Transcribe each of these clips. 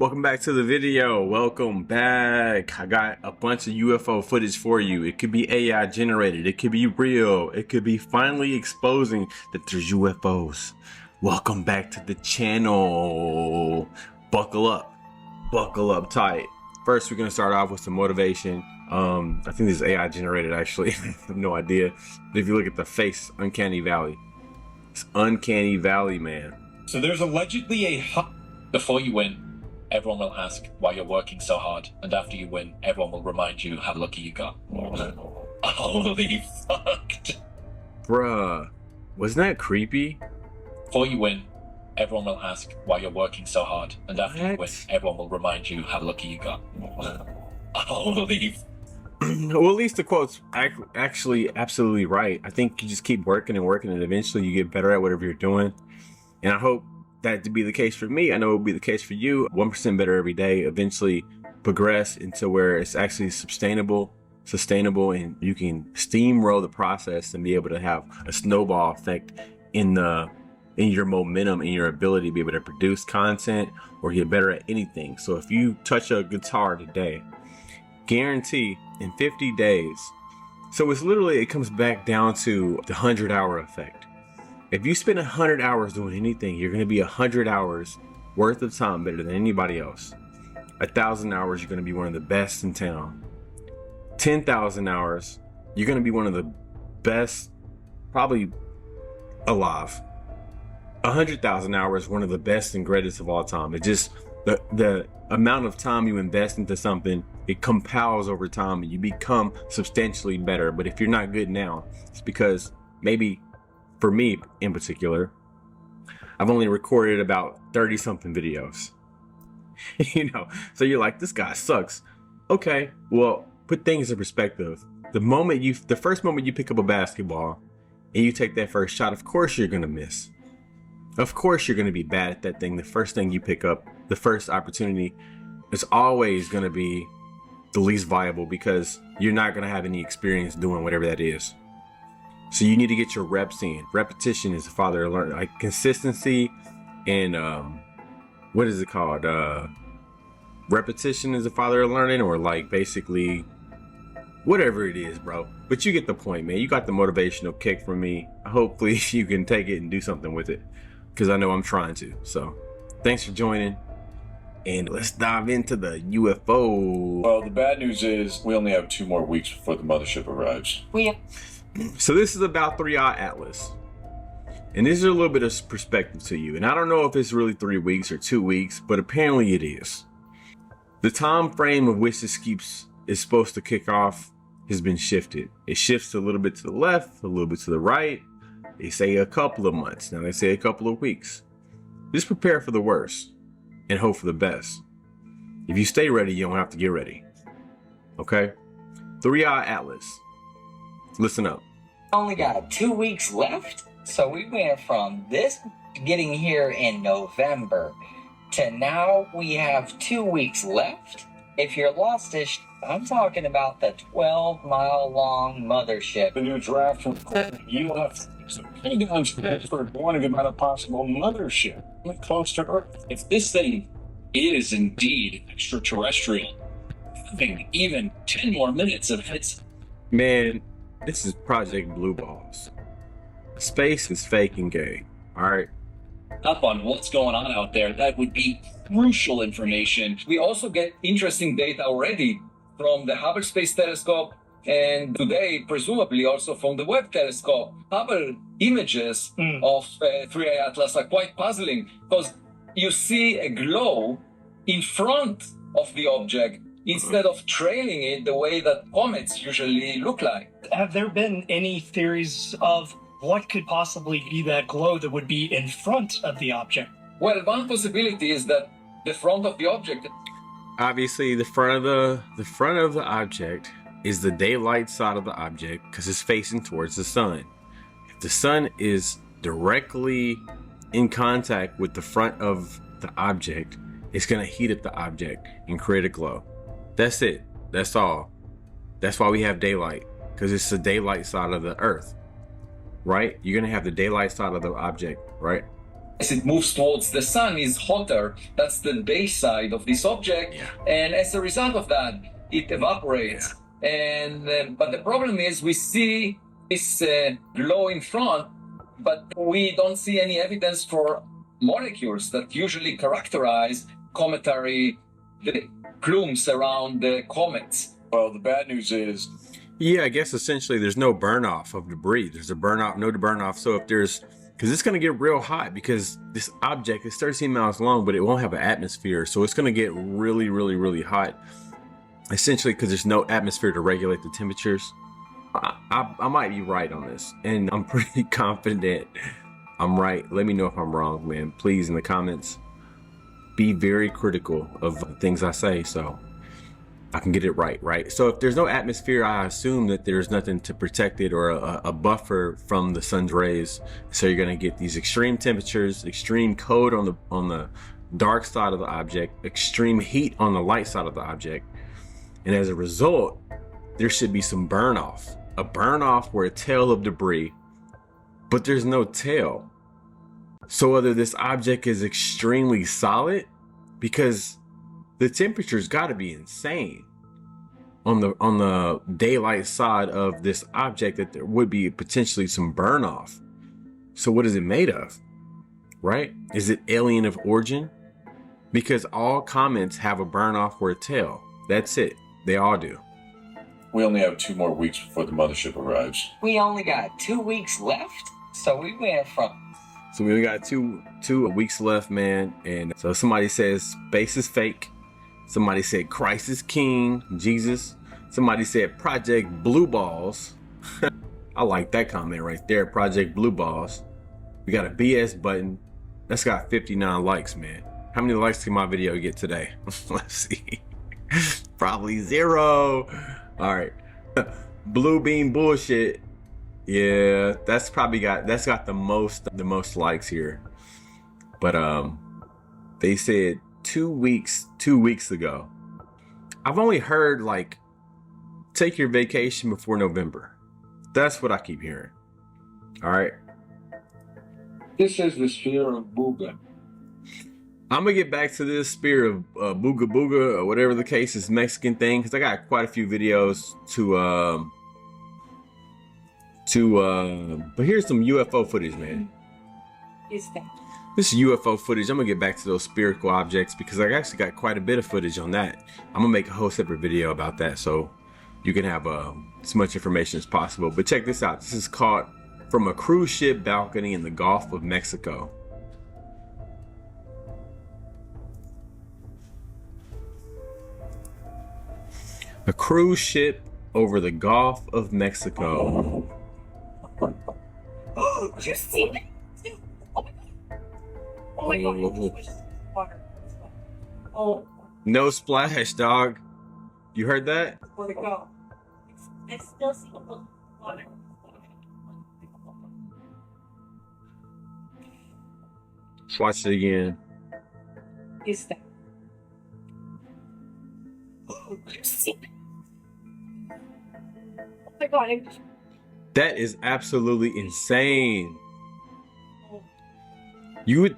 Welcome back to the video. Welcome back. I got a bunch of UFO footage for you. It could be AI generated. It could be real. It could be finally exposing that there's UFOs. Welcome back to the channel. Buckle up. Buckle up tight. First, we're going to start off with some motivation. I think this is AI generated actually. I have no idea. But if you look at the face, Uncanny Valley. It's Uncanny Valley, man. So there's allegedly before you win, everyone will ask why you're working so hard, and after you win, everyone will remind you how lucky you got. Holy fuck. Bruh, wasn't that creepy? Before you win, everyone will ask why you're working so hard, and after you win, everyone will remind you how lucky you got. Holy well, at least the quote's actually absolutely right. I think you just keep working and working, and eventually you get better at whatever you're doing. And I hope that to be the case for me. I know it will be the case for you. 1% better every day, eventually progress into where it's actually sustainable, and you can steamroll the process and be able to have a snowball effect in your momentum and your ability to be able to produce content or get better at anything. So if you touch a guitar today, guarantee in 50 days. So it's literally, it comes back down to the 100-hour effect. If you spend 100 hours doing anything, you're going to be 100 hours worth of time better than anybody else. 1,000 hours, you're going to be one of the best in town. 10,000 hours, you're going to be one of the best, probably alive. 100,000 hours, one of the best and greatest of all time. It just, the amount of time you invest into something, it compounds over time and you become substantially better. But if you're not good now, it's because maybe, for me in particular, I've only recorded about 30 something videos. So you're like, this guy sucks. Okay, well, put things in perspective. The first moment you pick up a basketball and you take that first shot, of course you're gonna miss. Of course you're gonna be bad at that thing. The first thing you pick up, the first opportunity, is always gonna be the least viable because you're not gonna have any experience doing whatever that is. So you need to get your reps in. Repetition is the father of learning. Like consistency and what is it called? Repetition is the father of learning, or like basically whatever it is, bro. But you get the point, man. You got the motivational kick from me. Hopefully you can take it and do something with it, because I know I'm trying to. So thanks for joining. And let's dive into the UFO. Well, the bad news is we only have 2 more weeks before the mothership arrives. So this is about 3i Atlas. And this is a little bit of perspective to you. And I don't know if it's really 3 weeks or 2 weeks, but apparently it is. The time frame of which this is supposed to kick off has been shifted. It shifts a little bit to the left, a little bit to the right. They say a couple of months. Now they say a couple of weeks. Just prepare for the worst and hope for the best. If you stay ready, you don't have to get ready. Okay? 3i Atlas. Listen up. Only got 2 weeks left, so we went from this getting here in November to now we have 2 weeks left. If you're lost-ish, I'm talking about the 12-mile-long mothership. The new draft from UFOs. The Pentagon's for warning about a possible mothership close to Earth. If this thing is indeed extraterrestrial, having even 10 more minutes of hits. Man, this is Project Blue Balls. Space is fake and gay. Alright? Up on what's going on out there, that would be crucial information. We also get interesting data already from the Hubble Space Telescope, and today, presumably also from the Webb Telescope. Hubble images of 3i Atlas are quite puzzling because you see a glow in front of the object instead of trailing it the way that comets usually look like. Have there been any theories of what could possibly be that glow that would be in front of the object? Well, one possibility is that the front of the object... Obviously, the front of the object is the daylight side of the object because it's facing towards the sun. If the sun is directly in contact with the front of the object, it's going to heat up the object and create a glow. That's it. That's all. That's why we have daylight, because it's the daylight side of the earth, right? You're going to have the daylight side of the object, right? as it moves towards the sun is hotter. That's the base side of this object. Yeah. And as a result of that, it evaporates. And but the problem is we see this glow in front, but we don't see any evidence for molecules that usually characterize cometary plumes around the comets. Well, the bad news is, Yeah, I guess essentially there's no burn off of debris. There's a burn off, no burn off. So if there's, because it's going to get real hot because this object is 13 miles long, but it won't have an atmosphere. So it's going to get really, really, really hot. Essentially because there's no atmosphere to regulate the temperatures. I might be right on this, and I'm pretty confident I'm right. Let me know if I'm wrong, man. Please, in the comments, be very critical of things I say so I can get it right? So if there's no atmosphere, I assume that there's nothing to protect it or a buffer from the sun's rays. So you're gonna get these extreme temperatures, extreme cold on the dark side of the object, extreme heat on the light side of the object. And as a result, there should be some burn off. A burn off or a tail of debris, but there's no tail. So whether this object is extremely solid, because the temperature's got to be insane on the daylight side of this object, that there would be potentially some burn off. So what is it made of, right? Is it alien of origin? Because all comets have a burn off or a tail. That's it. They all do. we only have 2 more weeks before the mothership arrives. We only got 2 weeks left, so we went from... So we only got two weeks left, man. And so somebody says space is fake. Somebody said Christ is king, Jesus. Somebody said Project Blue Balls. I like that comment right there, Project Blue Balls. We got a BS button. That's got 59 likes, man. How many likes can my video get today? Let's see. Probably 0. All right. Blue bean bullshit. Yeah, that's got the most likes here. But they said 2 weeks ago. I've only heard like take your vacation before November. That's what I keep hearing. All right. This is the sphere of Booga. I'm gonna get back to this spear of Booga Booga or whatever the case is, Mexican thing, because I got quite a few videos but here's some UFO footage, man. Is that? This is UFO footage. I'm gonna get back to those spherical objects because I actually got quite a bit of footage on that. I'm gonna make a whole separate video about that so you can have as much information as possible. But check this out. This is caught from a cruise ship balcony in the Gulf of Mexico. A cruise ship over the Gulf of Mexico. Oh, you see that? Oh my god. Oh my god. Water. Oh, No splash, dog. You heard that? where to go? I still see water. Let's watch it again. Is that? Oh, you see that? Oh my god. That is absolutely insane. You would...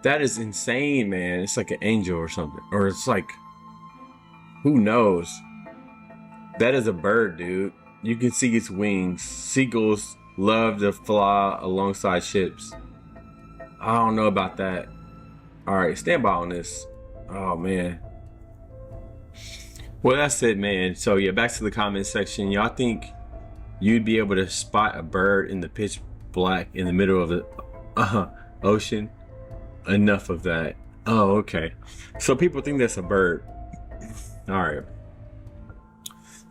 That is insane, man. It's like an angel or something. Or it's like... Who knows? That is a bird, dude. You can see its wings. Seagulls love to fly alongside ships. I don't know about that. Alright, stand by on this. Oh, man. Well, that's it, man. So, yeah, back to the comment section. Y'all think you'd be able to spot a bird in the pitch black in the middle of the ocean? Enough of that. Oh, okay. So people think that's a bird. All right.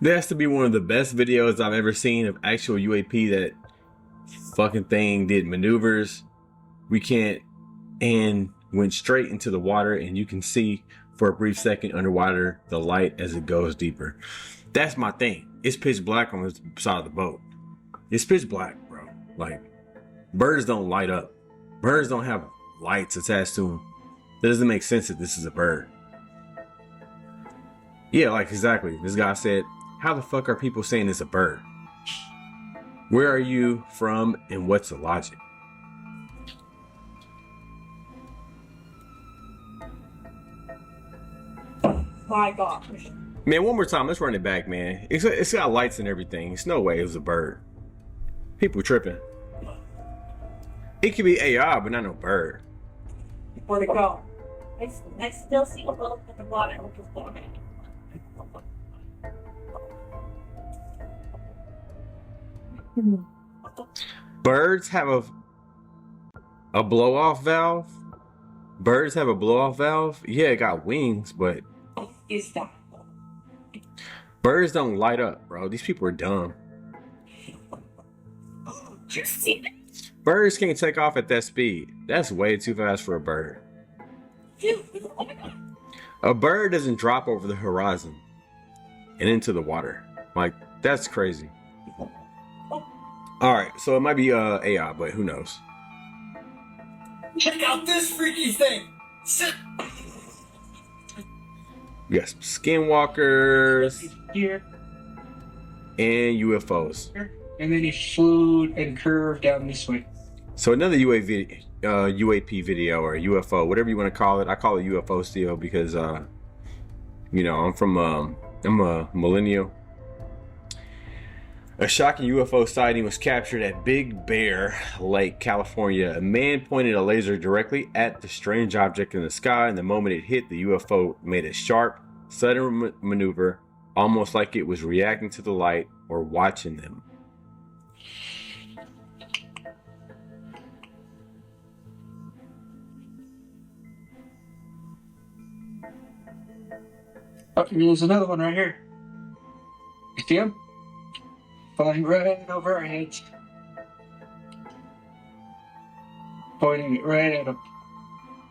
That has to be one of the best videos I've ever seen of actual UAP. That fucking thing did maneuvers. We can't, and went straight into the water, and you can see for a brief second underwater the light as it goes deeper. That's my thing. It's pitch black on the side of the boat. It's pitch black, bro. Like, birds don't light up. Birds don't have lights attached to them. That doesn't make sense that this is a bird. Yeah, like exactly. This guy said, how the fuck are people saying it's a bird? Where are you from and what's the logic? my gosh. Man, one more time. Let's run it back, man. It's got lights and everything. It's no way it was a bird. People tripping. It could be AI, but not no bird. Where'd it go? I still see a little bit of water. Birds have a blow off valve. Birds have a blow off valve. Yeah, it got wings, but Is that? birds don't light up, bro. These people are dumb. Just see that. Birds can't take off at that speed. That's way too fast for a bird. Dude, oh my god. A bird doesn't drop over the horizon and into the water. Like, that's crazy. All right, so it might be AI, but who knows? Check out this freaky thing! We got some skinwalkers Here, and UFOs. and then he flew and curved down this way. So another UAP video or UFO, whatever you want to call it. I call it UFO still because, you know, I'm a millennial. A shocking UFO sighting was captured at Big Bear Lake, California. A man pointed a laser directly at the strange object in the sky, and the moment it hit, the UFO made a sharp, sudden maneuver, almost like it was reacting to the light or watching them. Oh, there's another one right here. You see him? Flying right over our heads. Pointing it right at him.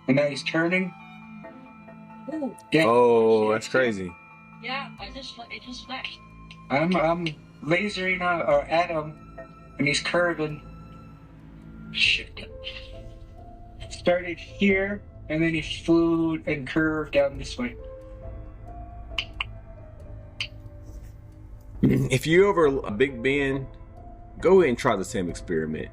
And now he's turning. Ooh, Yeah. Oh, that's crazy. yeah, it just flashed. I'm lasering at him, and he's curving. Shit. Started here, and then he flew and curved down this way. If you're over a Big Ben, go ahead and try the same experiment.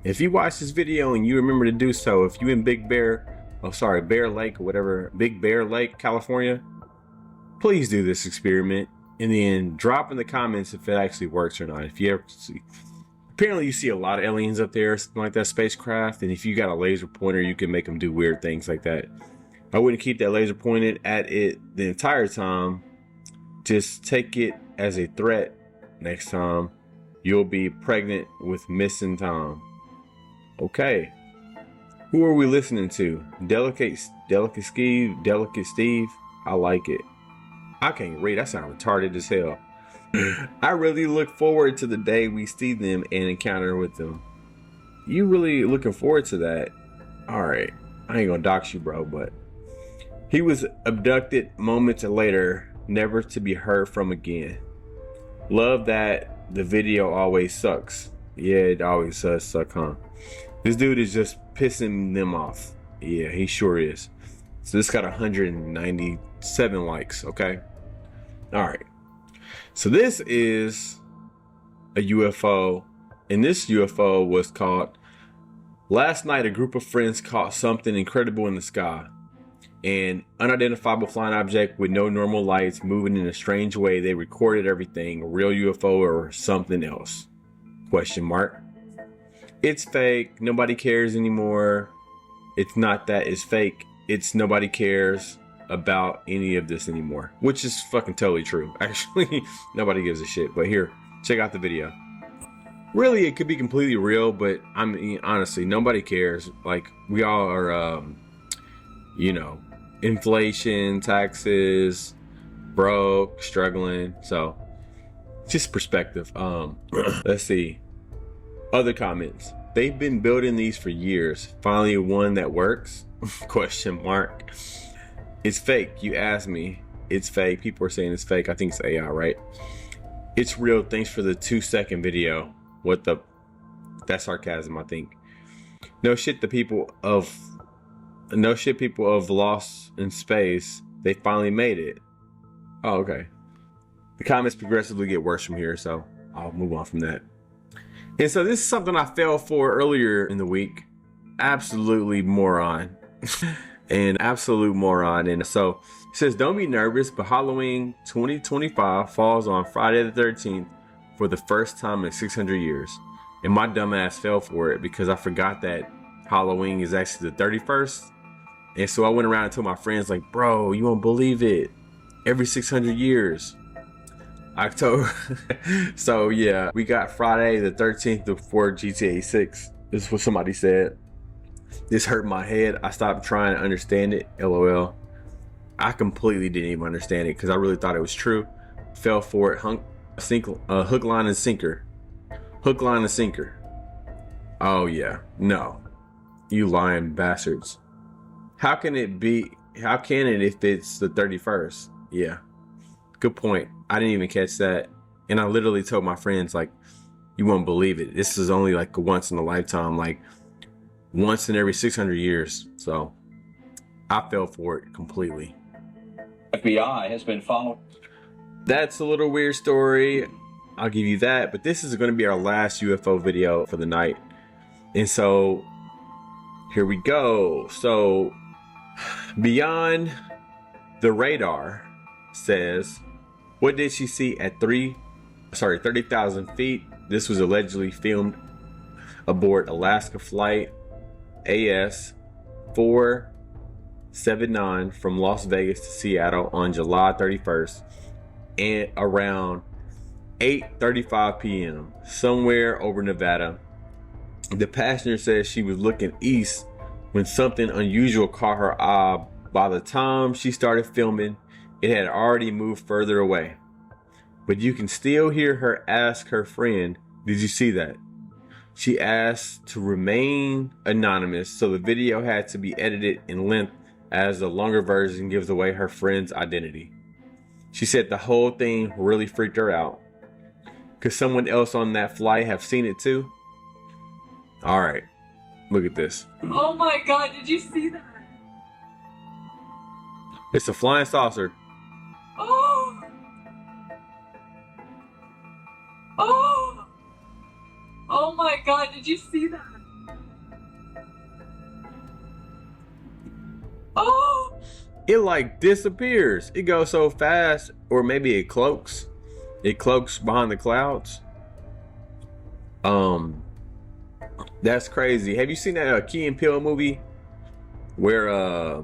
If you watch this video and you remember to do so, if you in Bear Lake or whatever, Big Bear Lake, California, please do this experiment and then drop in the comments if it actually works or not. If you ever see, apparently you see a lot of aliens up there, something like that, spacecraft, and if you got a laser pointer, you can make them do weird things like that. I wouldn't keep that laser pointed at it the entire time. Just take it as a threat. Next time you'll be pregnant with missing Tom. Okay, who are we listening to? Delicate Steve. I like it. I can't read. I sound retarded as hell. I really look forward to the day we see them and encounter with them. You really looking forward to that? All right, I ain't gonna dox you, bro, but he was abducted moments later, never to be heard from again. Love that the video always sucks. Yeah, it always does suck, huh? This dude is just pissing them off. Yeah, he sure is. So this got 197 likes, okay? All right. So this is a UFO, and this UFO was caught last night. A group of friends caught something incredible in the sky. An unidentifiable flying object with no normal lights moving in a strange way. They recorded everything, a real UFO or something else? Question mark. It's fake. Nobody cares anymore. It's not that it's fake. It's nobody cares about any of this anymore, which is fucking totally true. Actually, nobody gives a shit. But here, check out the video. Really, it could be completely real, but I mean, honestly, nobody cares. Like, we all are, you know, inflation, taxes, broke, struggling. So just perspective. Let's see. Other comments. They've been building these for years. Finally one that works? Question mark. It's fake. You asked me. It's fake. People are saying it's fake. I think it's AI, right? It's real. Thanks for the 2-second video. What the? That's sarcasm, I think. No shit, people of Lost in Space. They finally made it. Oh, okay. The comments progressively get worse from here, so I'll move on from that. And so this is something I fell for earlier in the week. Absolutely moron. An absolute moron. And so it says, don't be nervous, but Halloween 2025 falls on Friday the 13th for the first time in 600 years. And my dumb ass fell for it because I forgot that Halloween is actually the 31st. And so I went around and told my friends, like, bro, you won't believe it. Every 600 years. October. So yeah, we got Friday the 13th before GTA 6. This is what somebody said. This hurt my head. I stopped trying to understand it. LOL. I completely didn't even understand it because I really thought it was true. Fell for it. Hook, line, and sinker. Hook, line, and sinker. Oh yeah. No. You lying bastards. How can it be? How can it if it's the 31st? Yeah. Good point. I didn't even catch that. And I literally told my friends, like, you won't believe it. This is only like a once in a lifetime, like once in every 600 years. So I fell for it completely. FBI has been following. That's a little weird story. I'll give you that. But this is going to be our last UFO video for the night. And so here we go. So Beyond the Radar says, what did she see at 30,000 feet? This was allegedly filmed aboard Alaska flight AS 479 from Las Vegas to Seattle on July 31st and around 8:35 p.m. somewhere over Nevada. The passenger says she was looking east when something unusual caught her eye. By the time she started filming, it had already moved further away. But you can still hear her ask her friend, did you see that? She asked to remain anonymous, so the video had to be edited in length as the longer version gives away her friend's identity. She said the whole thing really freaked her out. Could someone else on that flight have seen it too? All right, look at this. Oh my god, did you see that? It's a flying saucer. Oh! Oh! Oh my god, did you see that? Oh! It like disappears. It goes so fast, or maybe it cloaks. It cloaks behind the clouds. That's crazy. Have you seen that Key and Peele movie where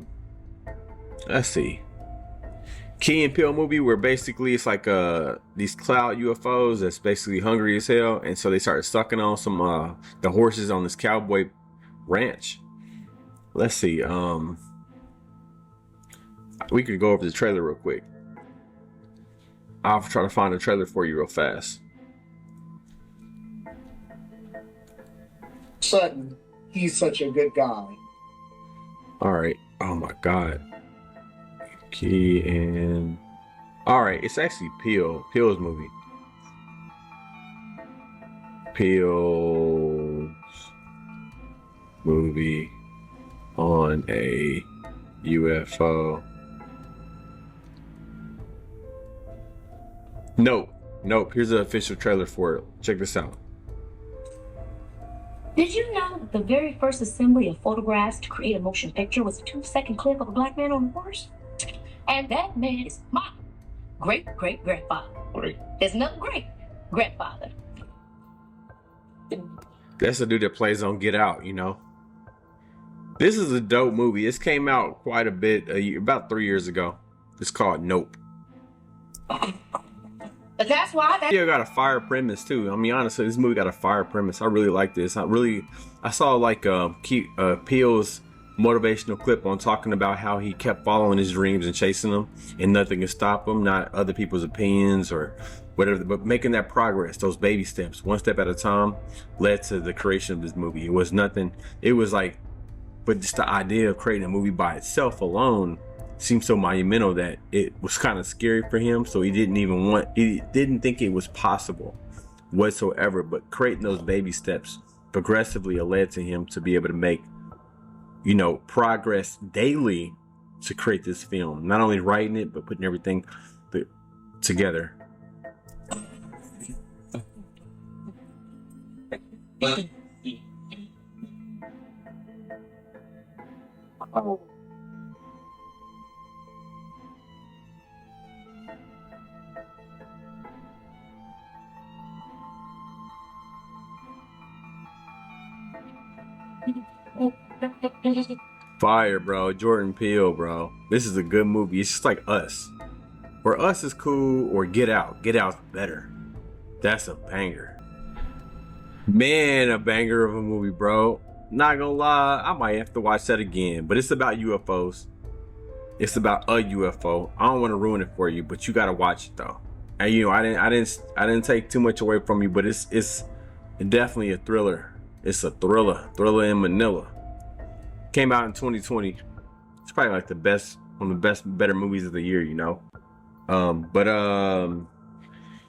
let's see, Key and Peele movie where basically it's like these cloud UFOs that's basically hungry as hell, and so they started sucking on some the horses on this cowboy ranch. Let's see, we could go over the trailer real quick. I'll try to find a trailer for you real fast. Sutton, he's such a good guy. All right. Oh my god. Key and all right, it's actually Peele's movie. Peele's movie on a UFO. Nope. Here's the official trailer for it. Check this out. Did you know that the very first assembly of photographs to create a motion picture was a 2-second clip of a black man on a horse? And that man is my great-great-grandfather. Great. There's nothing great. Grandfather. That's the dude that plays on Get Out, you know. This is a dope movie. This came out quite a bit, about 3 years ago. It's called Nope. But that's why that Yeah, got a fire premise too. I mean, honestly, this movie got a fire premise. I really like this. I saw like Peele's motivational clip on talking about how he kept following his dreams and chasing them, and nothing could stop him, not other people's opinions or whatever, but making that progress, those baby steps, one step at a time, led to the creation of this movie. It was nothing. It was like, but just the idea of creating a movie by itself alone seemed so monumental that it was kind of scary for him. So he didn't think it was possible whatsoever, but creating those baby steps progressively led to him to be able to make, you know, progress daily to create this film. Not only writing it, but putting everything together. Fire, bro. Jordan Peele, bro. This is a good movie. It's just like Us. Or Us is cool, or Get Out. Get Out's better. That's a banger. Man, a banger of a movie, bro. Not gonna lie, I might have to watch that again. But it's about UFOs. It's about a UFO. I don't want to ruin it for you, but you gotta watch it though. And you know, I didn't take too much away from you, but it's definitely a thriller. It's a thriller in Manila. Came out in 2020. It's probably like one of the better movies of the year, you know.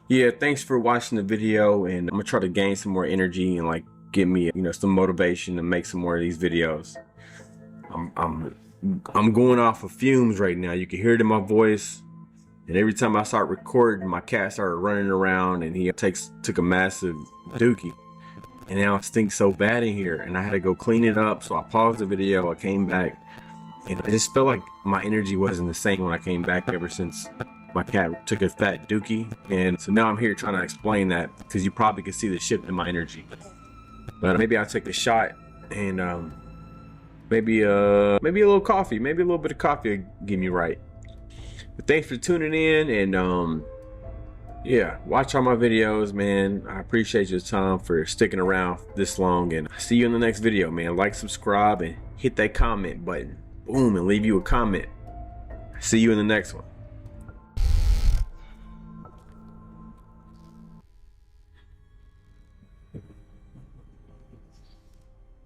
Yeah, thanks for watching the video, and I'm gonna try to gain some more energy and like get me, you know, some motivation to make some more of these videos. I'm going off of fumes right now. You can hear it in my voice. And every time I start recording, my cat started running around, and he took a massive dookie. And now it stinks so bad in here, and I had to go clean it up. So I paused the video, I came back, and I just felt like my energy wasn't the same when I came back ever since my cat took a fat dookie. And so now I'm here trying to explain that, because you probably can see the shift in my energy. But maybe I'll take a shot, and maybe a little coffee, maybe a little bit of coffee will get me right. But thanks for tuning in, and yeah, watch all my videos, man. I appreciate your time for sticking around this long, and see you in the next video, man. Like, subscribe, and hit that comment button. Boom, and leave you a comment. See you in the next one.